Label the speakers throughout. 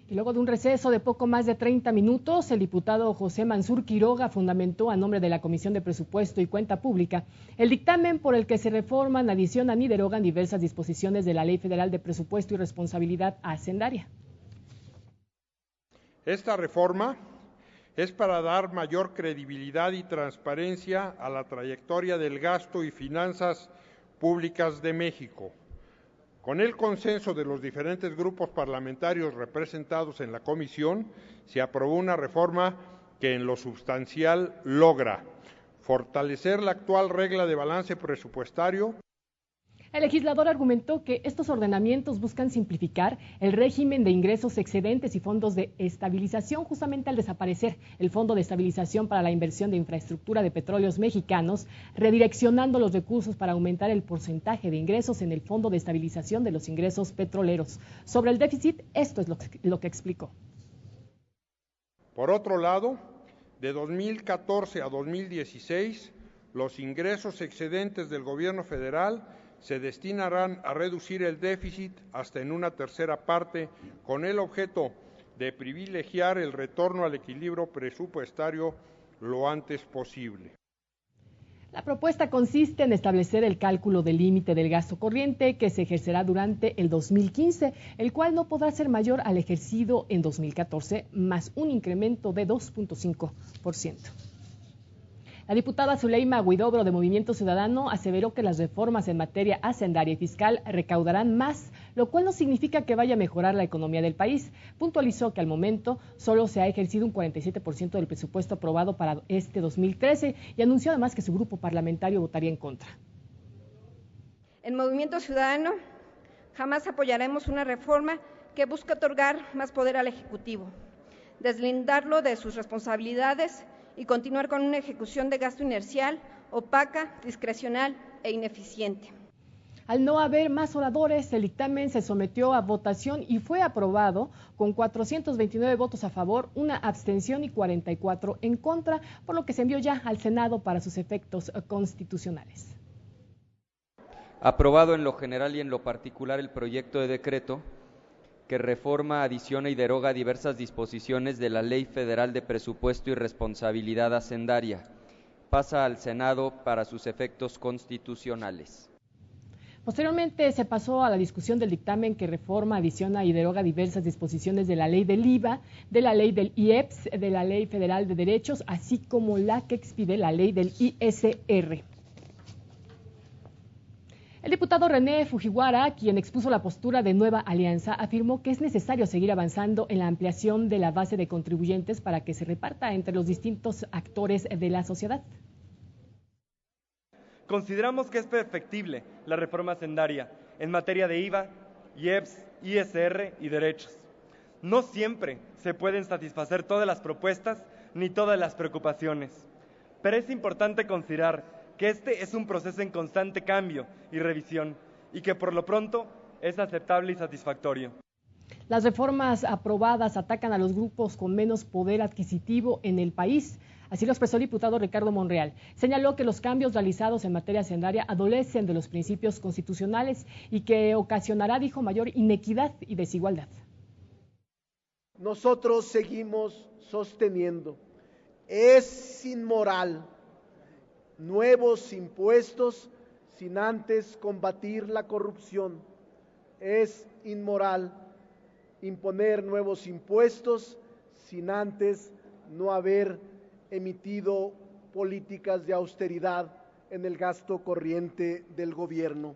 Speaker 1: Y luego de un receso de poco más de 30 minutos, el diputado José Mansur Quiroga fundamentó a nombre de la Comisión de Presupuesto y Cuenta Pública el dictamen por el que se reforman, adicionan y derogan diversas disposiciones de la Ley Federal de Presupuesto y Responsabilidad Hacendaria.
Speaker 2: Esta reforma es para dar mayor credibilidad y transparencia a la trayectoria del gasto y finanzas públicas de México. Con el consenso de los diferentes grupos parlamentarios representados en la comisión, se aprobó una reforma que en lo sustancial logra fortalecer la actual regla de balance presupuestario.
Speaker 1: El legislador argumentó que estos ordenamientos buscan simplificar el régimen de ingresos excedentes y fondos de estabilización, justamente al desaparecer el Fondo de Estabilización para la Inversión de Infraestructura de Petróleos Mexicanos, redireccionando los recursos para aumentar el porcentaje de ingresos en el Fondo de Estabilización de los Ingresos Petroleros. Sobre el déficit, esto es lo que explicó.
Speaker 2: Por otro lado, de 2014 a 2016, los ingresos excedentes del gobierno federal se destinarán a reducir el déficit hasta en una tercera parte, con el objeto de privilegiar el retorno al equilibrio presupuestario lo antes posible.
Speaker 1: La propuesta consiste en establecer el cálculo del límite del gasto corriente que se ejercerá durante el 2015, el cual no podrá ser mayor al ejercido en 2014, más un incremento de 2.5%. La diputada Zuleima Huidobro de Movimiento Ciudadano aseveró que las reformas en materia hacendaria y fiscal recaudarán más, lo cual no significa que vaya a mejorar la economía del país. Puntualizó que al momento solo se ha ejercido un 47% del presupuesto aprobado para este 2013 y anunció además que su grupo parlamentario votaría en contra.
Speaker 3: En Movimiento Ciudadano jamás apoyaremos una reforma que busca otorgar más poder al Ejecutivo, deslindarlo de sus responsabilidades y continuar con una ejecución de gasto inercial, opaca, discrecional e ineficiente.
Speaker 1: Al no haber más oradores, el dictamen se sometió a votación y fue aprobado con 429 votos a favor, una abstención y 44 en contra, por lo que se envió ya al Senado para sus efectos constitucionales.
Speaker 4: Aprobado en lo general y en lo particular el proyecto de decreto que reforma, adiciona y deroga diversas disposiciones de la Ley Federal de Presupuesto y Responsabilidad Hacendaria. Pasa al Senado para sus efectos constitucionales.
Speaker 1: Posteriormente se pasó a la discusión del dictamen que reforma, adiciona y deroga diversas disposiciones de la Ley del IVA, de la Ley del IEPS, de la Ley Federal de Derechos, así como la que expide la Ley del ISR. El diputado René Fujiwara, quien expuso la postura de Nueva Alianza, afirmó que es necesario seguir avanzando en la ampliación de la base de contribuyentes para que se reparta entre los distintos actores de la sociedad.
Speaker 5: Consideramos que es perfectible la reforma hacendaria en materia de IVA, IEPS, ISR y derechos. No siempre se pueden satisfacer todas las propuestas ni todas las preocupaciones, pero es importante considerar que este es un proceso en constante cambio y revisión y que por lo pronto es aceptable y satisfactorio.
Speaker 1: Las reformas aprobadas atacan a los grupos con menos poder adquisitivo en el país. Así lo expresó el diputado Ricardo Monreal. Señaló que los cambios realizados en materia hacendaria adolecen de los principios constitucionales y que ocasionará, dijo, mayor inequidad y desigualdad.
Speaker 6: Nosotros seguimos sosteniendo, es inmoral nuevos impuestos sin antes combatir la corrupción. Es inmoral imponer nuevos impuestos sin antes no haber emitido políticas de austeridad en el gasto corriente del gobierno.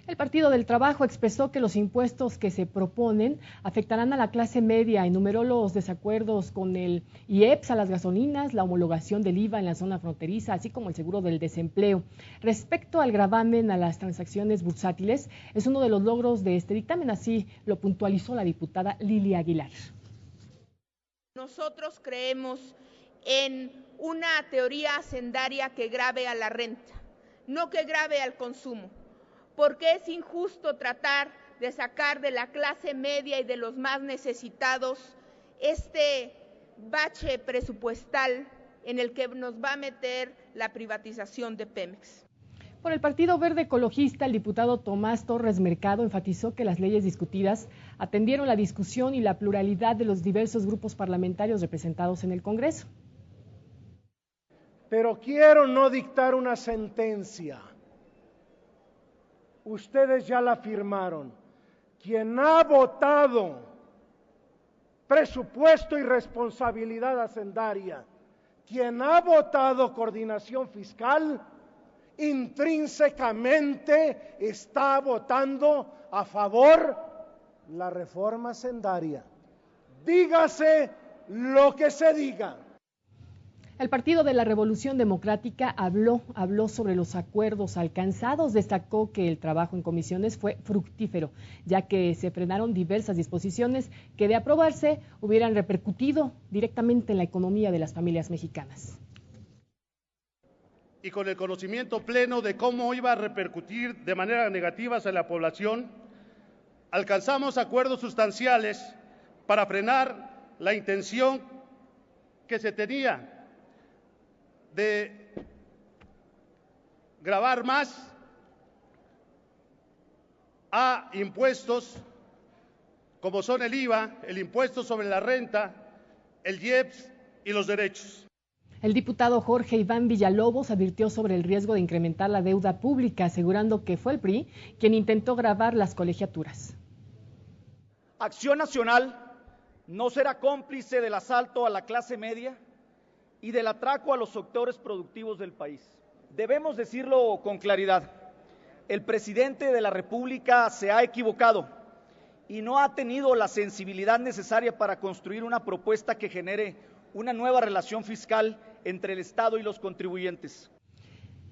Speaker 1: El Partido del Trabajo expresó que los impuestos que se proponen afectarán a la clase media. Enumeró los desacuerdos con el IEPS a las gasolinas, la homologación del IVA en la zona fronteriza, así como el seguro del desempleo. Respecto al gravamen a las transacciones bursátiles, es uno de los logros de este dictamen, así lo puntualizó la diputada Lili Aguilar.
Speaker 7: Nosotros creemos en una teoría hacendaria que grave a la renta, no que grave al consumo, porque es injusto tratar de sacar de la clase media y de los más necesitados este bache presupuestal en el que nos va a meter la privatización de Pemex.
Speaker 1: Por el Partido Verde Ecologista, el diputado Tomás Torres Mercado enfatizó que las leyes discutidas atendieron la discusión y la pluralidad de los diversos grupos parlamentarios representados en el Congreso.
Speaker 6: Pero quiero no dictar una sentencia. Ustedes ya la firmaron. Quien ha votado presupuesto y responsabilidad hacendaria, quien ha votado coordinación fiscal, intrínsecamente está votando a favor la reforma hacendaria. Dígase lo que se diga.
Speaker 1: El Partido de la Revolución Democrática habló sobre los acuerdos alcanzados. Destacó que el trabajo en comisiones fue fructífero, ya que se frenaron diversas disposiciones que, de aprobarse, hubieran repercutido directamente en la economía de las familias mexicanas.
Speaker 8: Y con el conocimiento pleno de cómo iba a repercutir de manera negativa hacia la población, alcanzamos acuerdos sustanciales para frenar la intención que se tenía de gravar más a impuestos como son el IVA, el impuesto sobre la renta, el IEPS y los derechos.
Speaker 1: El diputado Jorge Iván Villalobos advirtió sobre el riesgo de incrementar la deuda pública, asegurando que fue el PRI quien intentó gravar las colegiaturas.
Speaker 9: Acción Nacional no será cómplice del asalto a la clase media y del atraco a los sectores productivos del país. Debemos decirlo con claridad, el presidente de la República se ha equivocado y no ha tenido la sensibilidad necesaria para construir una propuesta que genere una nueva relación fiscal entre el Estado y los contribuyentes.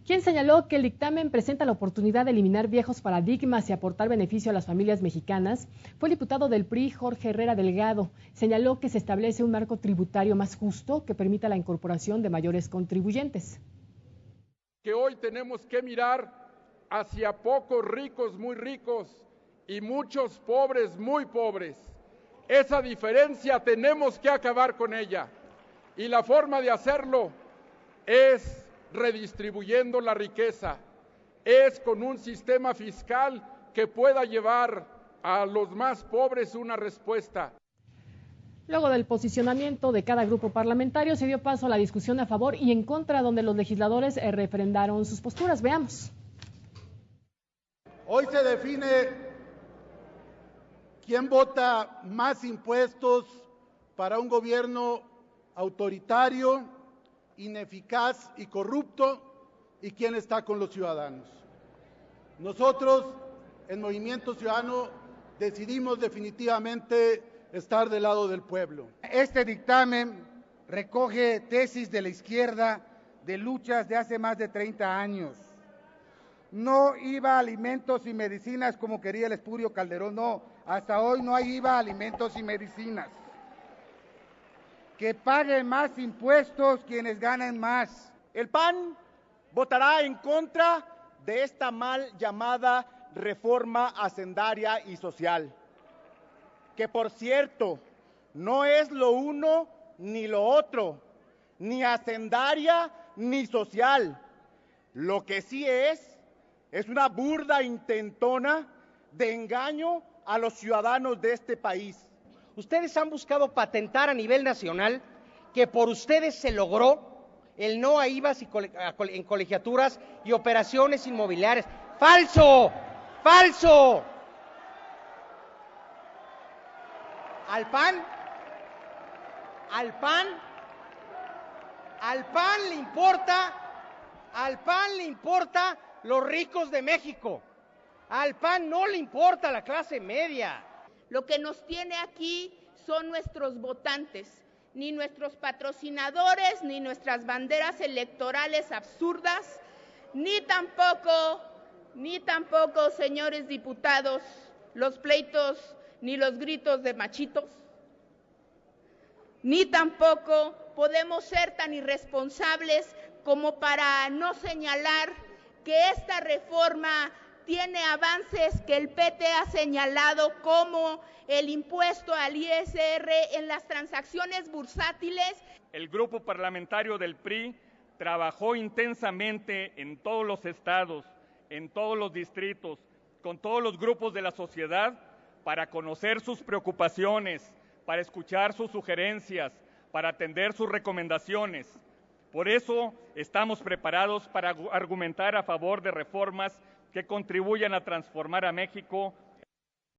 Speaker 1: Quien señaló que el dictamen presenta la oportunidad de eliminar viejos paradigmas y aportar beneficio a las familias mexicanas fue el diputado del PRI, Jorge Herrera Delgado. Señaló que se establece un marco tributario más justo que permita la incorporación de mayores contribuyentes.
Speaker 10: Que hoy tenemos que mirar hacia pocos ricos muy ricos y muchos pobres muy pobres. Esa diferencia tenemos que acabar con ella. Y la forma de hacerlo es redistribuyendo la riqueza, es con un sistema fiscal que pueda llevar a los más pobres una respuesta.
Speaker 1: Luego del posicionamiento de cada grupo parlamentario, se dio paso a la discusión a favor y en contra, donde los legisladores refrendaron sus posturas. Veamos.
Speaker 11: Hoy se define quién vota más impuestos para un gobierno autoritario, ineficaz y corrupto, y quién está con los ciudadanos. Nosotros, en Movimiento Ciudadano, decidimos definitivamente estar del lado del pueblo.
Speaker 12: Este dictamen recoge tesis de la izquierda de luchas de hace más de 30 años. No IVA a alimentos y medicinas como quería el espurio Calderón, no. Hasta hoy no hay IVA a alimentos y medicinas. Que paguen más impuestos quienes ganan más.
Speaker 9: El PAN votará en contra de esta mal llamada reforma hacendaria y social, que por cierto no es lo uno ni lo otro, ni hacendaria ni social. Lo que sí es una burda intentona de engaño a los ciudadanos de este país.
Speaker 13: Ustedes han buscado patentar a nivel nacional que por ustedes se logró el no a IVAs en colegiaturas y operaciones inmobiliarias. ¡Falso! ¡Falso! Al PAN le importa los ricos de México. Al PAN no le importa la clase media.
Speaker 7: Lo que nos tiene aquí son nuestros votantes, ni nuestros patrocinadores, ni nuestras banderas electorales absurdas, ni tampoco, señores diputados, los pleitos ni los gritos de machitos, ni tampoco podemos ser tan irresponsables como para no señalar que esta reforma tiene avances que el PT ha señalado, como el impuesto al ISR en las transacciones bursátiles.
Speaker 14: El grupo parlamentario del PRI trabajó intensamente en todos los estados en todos los distritos, con todos los grupos de la sociedad, para conocer sus preocupaciones, para escuchar sus sugerencias, para atender sus recomendaciones. Por eso estamos preparados para argumentar a favor de reformas que contribuyan a transformar a México